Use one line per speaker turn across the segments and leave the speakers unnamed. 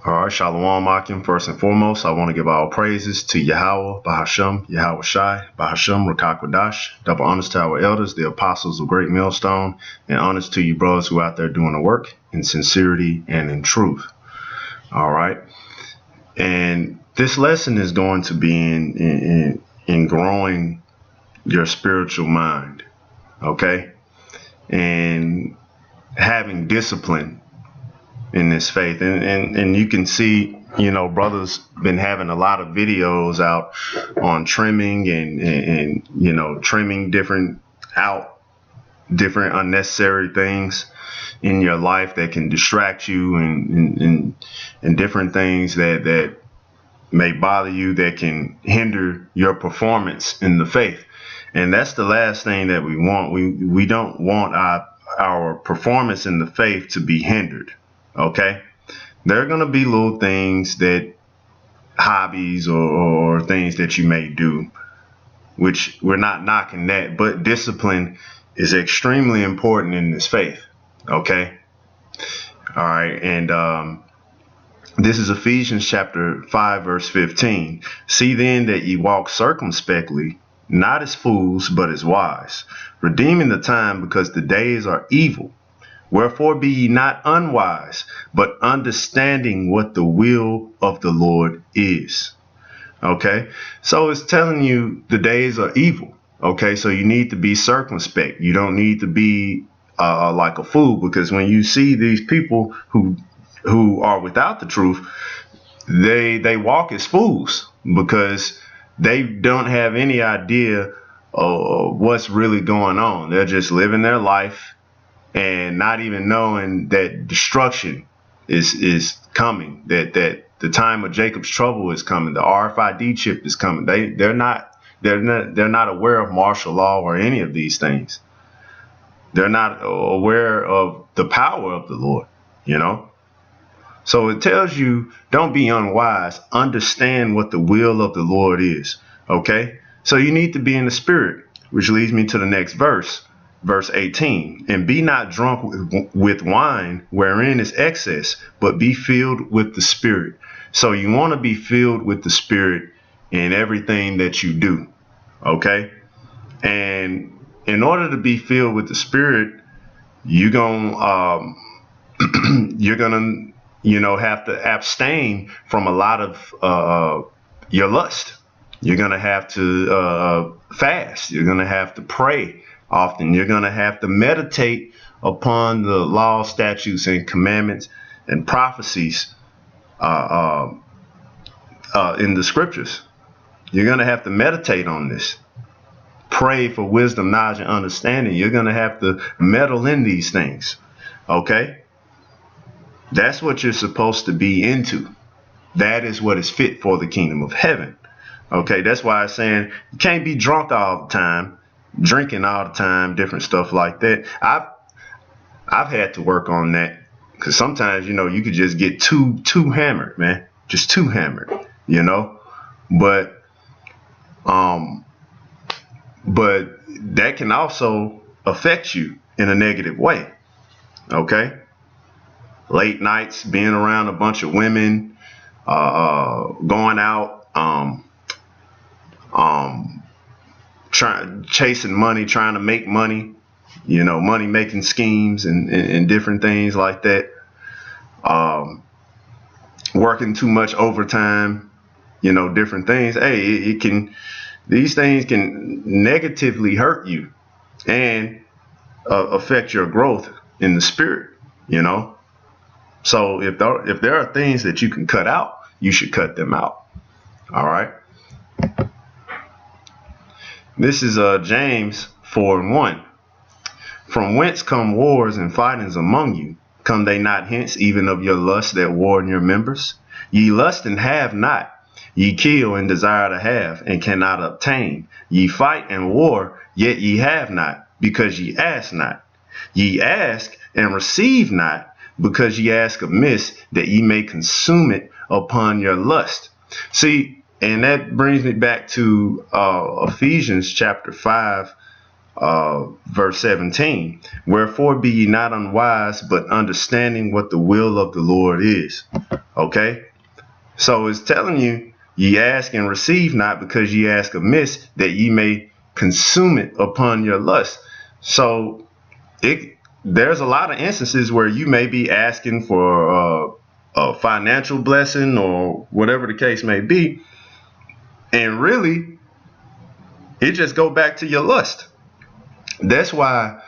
All right, Shalom Akim. First and foremost, I want to give all praises to Yahweh, Bahashem, Yahweh Shai, Bahashem, Rakakwadash. Double honors to our elders, the apostles of Great Millstone, and honors to you brothers who are out there doing the work in sincerity and in truth. All right. And this lesson is going to be in growing your spiritual mind. Okay. And having discipline in this faith, and you can see, brothers been having a lot of videos out on trimming and trimming different unnecessary things in your life that can distract you and different things that may bother you, that can hinder your performance in the faith. And that's the last thing that we want. We don't want our performance in the faith to be hindered. Okay, there are going to be little things, that hobbies or things that you may do, which we're not knocking that, but discipline is extremely important in this faith. Okay. All right. And this is Ephesians chapter 5, verse 15. See then that ye walk circumspectly, not as fools, but as wise, redeeming the time, because the days are evil. Wherefore be ye not unwise, but understanding what the will of the Lord is. Okay, so it's telling you the days are evil. Okay, so you need to be circumspect. You don't need to be like a fool, because when you see these people who are without the truth, they walk as fools, because they don't have any idea of what's really going on. They're just living their life and not even knowing that destruction is coming, that the time of Jacob's trouble is coming, the RFID chip is coming. They're not aware of martial law or any of these things. They're not aware of the power of the Lord, So it tells you, don't be unwise. Understand what the will of the Lord is. Okay, so you need to be in the spirit, which leads me to the next verse. Verse 18, and be not drunk with wine, wherein is excess, but be filled with the Spirit. So you want to be filled with the Spirit in everything that you do. Okay. And in order to be filled with the Spirit, you're going to have to abstain from a lot of your lust. You're going to have to fast. You're going to have to pray often. You're going to have to meditate upon the law, statutes, and commandments and prophecies in the scriptures. You're going to have to meditate on this. Pray for wisdom, knowledge, and understanding. You're going to have to meddle in these things. Okay? That's what you're supposed to be into. That is what is fit for the kingdom of heaven. Okay? That's why I'm saying you can't be drunk all the time, drinking all the time, different stuff like that. I've had to work on that, because sometimes, you could just get too hammered, man, just too hammered, but that can also affect you in a negative way. Okay. Late nights, being around a bunch of women, going out, chasing money, trying to make money, money making schemes and different things like that. Working too much overtime, different things. Hey, these things can negatively hurt you and affect your growth in the spirit, So if there are things that you can cut out, you should cut them out. All right. This is James 4:1. From whence come wars and fightings among you? Come they not hence, even of your lust that war in your members? Ye lust and have not. Ye kill and desire to have, and cannot obtain. Ye fight and war, yet ye have not, because ye ask not. Ye ask and receive not, because ye ask amiss, that ye may consume it upon your lust. See, and that brings me back to Ephesians chapter 5, verse 17. Wherefore be ye not unwise, but understanding what the will of the Lord is. Okay? So it's telling you, ye ask and receive not, because ye ask amiss, that ye may consume it upon your lust. So there's a lot of instances where you may be asking for a financial blessing or whatever the case may be, and really it just go back to your lust. That's why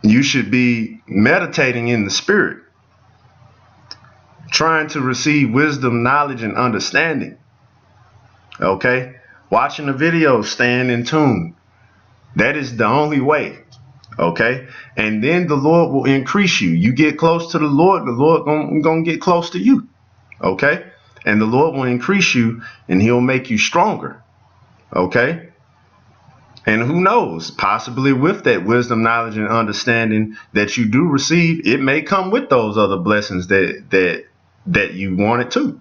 you should be meditating in the spirit, trying to receive wisdom, knowledge, and understanding. Okay? Watching the videos, staying in tune. That is the only way. Okay? And then the Lord will increase you. You get close to the Lord gonna get close to you. Okay? And the Lord will increase you, and he'll make you stronger. Okay? And who knows, possibly with that wisdom, knowledge, and understanding that you do receive, it may come with those other blessings that you wanted to.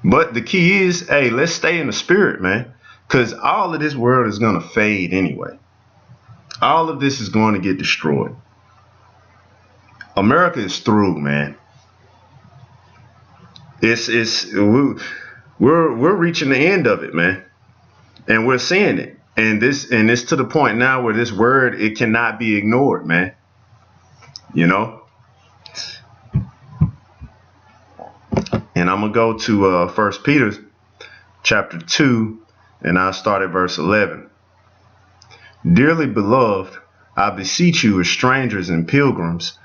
But the key is, hey, let's stay in the spirit, man, because all of this world is going to fade anyway. All of this is going to get destroyed. America is through, man. We're reaching the end of it, man. And we're seeing it. And it's to the point now where this word, it cannot be ignored, man. You know? And I'm going to go to 1 Peter chapter 2, and I'll start at verse 11. Dearly beloved, I beseech you as strangers and pilgrims,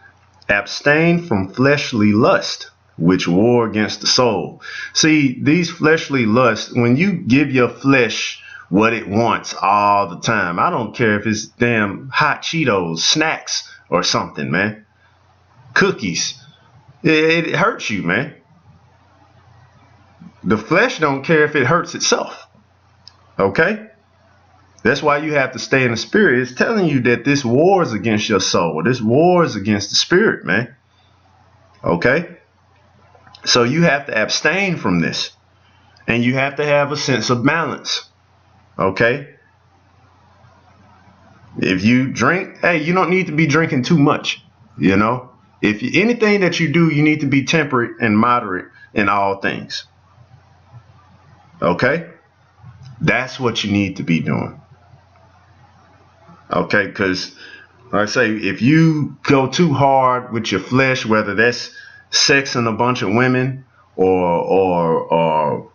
abstain from fleshly lust, which war against the soul. See, these fleshly lusts, when you give your flesh what it wants all the time, I don't care if it's damn hot Cheetos, snacks, or something, man. Cookies. It hurts you, man. The flesh don't care if it hurts itself. Okay? That's why you have to stay in the spirit. It's telling you that this war is against your soul. This war is against the spirit, man. Okay? So you have to abstain from this. And you have to have a sense of balance. Okay? If you drink, hey, you don't need to be drinking too much. You know? Anything that you do, you need to be temperate and moderate in all things. Okay? That's what you need to be doing. Okay? Because, like I say, if you go too hard with your flesh, whether that's sexing a bunch of women or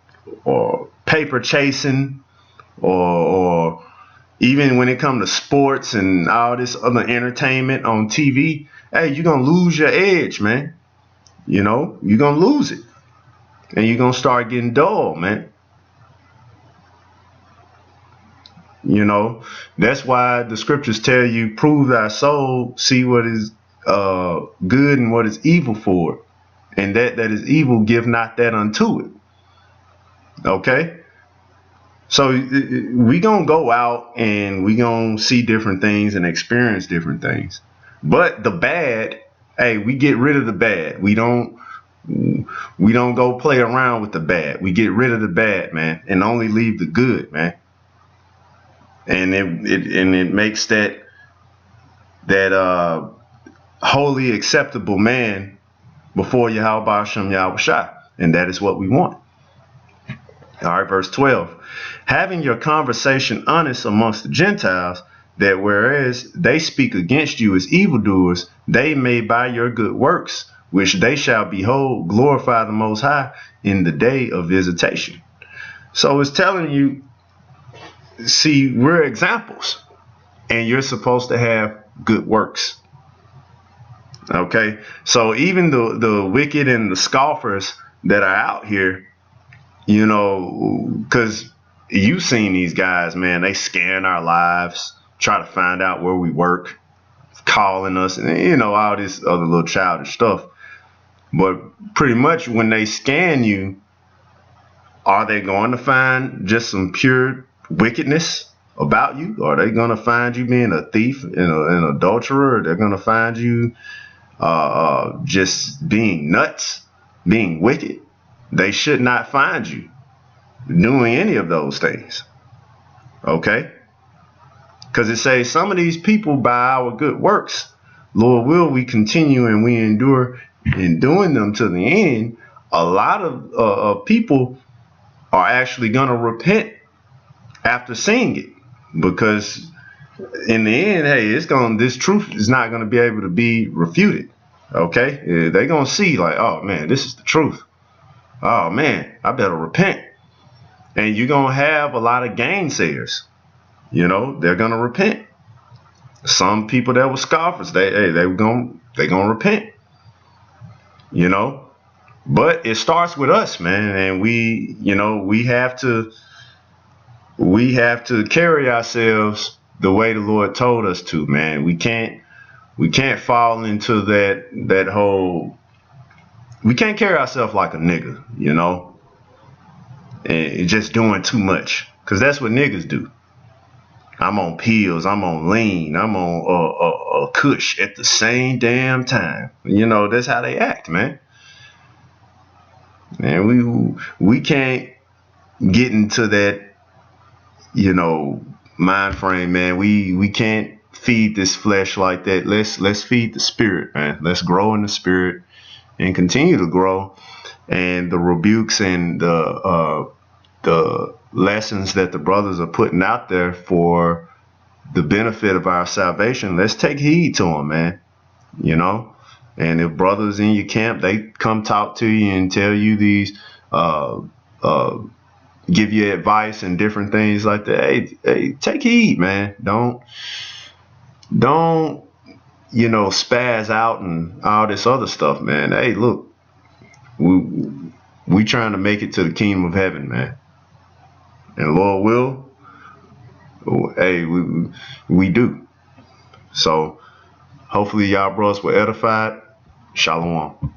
paper chasing or even when it comes to sports and all this other entertainment on TV, hey, you're going to lose your edge, man. You know, you're going to lose it. And you're going to start getting dull, man. You know, that's why the scriptures tell you, prove thy soul, see what is good and what is evil for it. And that is evil, give not that unto it. Okay? So we going to go out and we going to see different things and experience different things. But the bad, hey, we get rid of the bad. We don't go play around with the bad. We get rid of the bad, man, and only leave the good, man. And it makes that holy, acceptable man before Yahweh Hashem Yahweh Shai. And that is what we want. All right, verse 12. Having your conversation honest amongst the Gentiles, that whereas they speak against you as evildoers, they may by your good works, which they shall behold, glorify the Most High in the day of visitation. So it's telling you, see, we're examples, and you're supposed to have good works. Okay, so even the wicked and the scoffers that are out here, you know, because you've seen these guys, man, they scan our lives, try to find out where we work, calling us, and, you know, all this other little childish stuff. But pretty much when they scan you, are they going to find just some pure wickedness about you? Or are they going to find you being a thief and an adulterer? Or they're going to find you just being nuts, being wicked? They should not find you doing any of those things. Okay? Because it says some of these people, by our good works, Lord, will we continue and we endure in doing them to the end, a lot of people are actually going to repent after seeing it, because in the end, hey, this truth is not going to be able to be refuted. Okay, they're going to see like, oh man, this is the truth. Oh man, I better repent. And you're going to have a lot of gainsayers. They're going to repent. Some people that were scoffers, they're going to repent. But it starts with us, man, and we have to carry ourselves the way the Lord told us to, man. We can't fall into that whole. We can't carry ourselves like a nigga, and just doing too much, because that's what niggas do. I'm on pills, I'm on lean, I'm on a kush at the same damn time. That's how they act, man. And we can't get into that, mind frame, man. We can't feed this flesh like that. Let's feed the spirit, man. Let's grow in the spirit and continue to grow. And the rebukes and the lessons that the brothers are putting out there for the benefit of our salvation, let's take heed to them, man. And if brothers in your camp, they come talk to you and tell you these, give you advice and different things like that, hey, take heed, man. Don't spaz out and all this other stuff, man. Hey, look, we trying to make it to the kingdom of heaven, man. And Lord will, hey, we do. So hopefully y'all bros were edified. Shalom.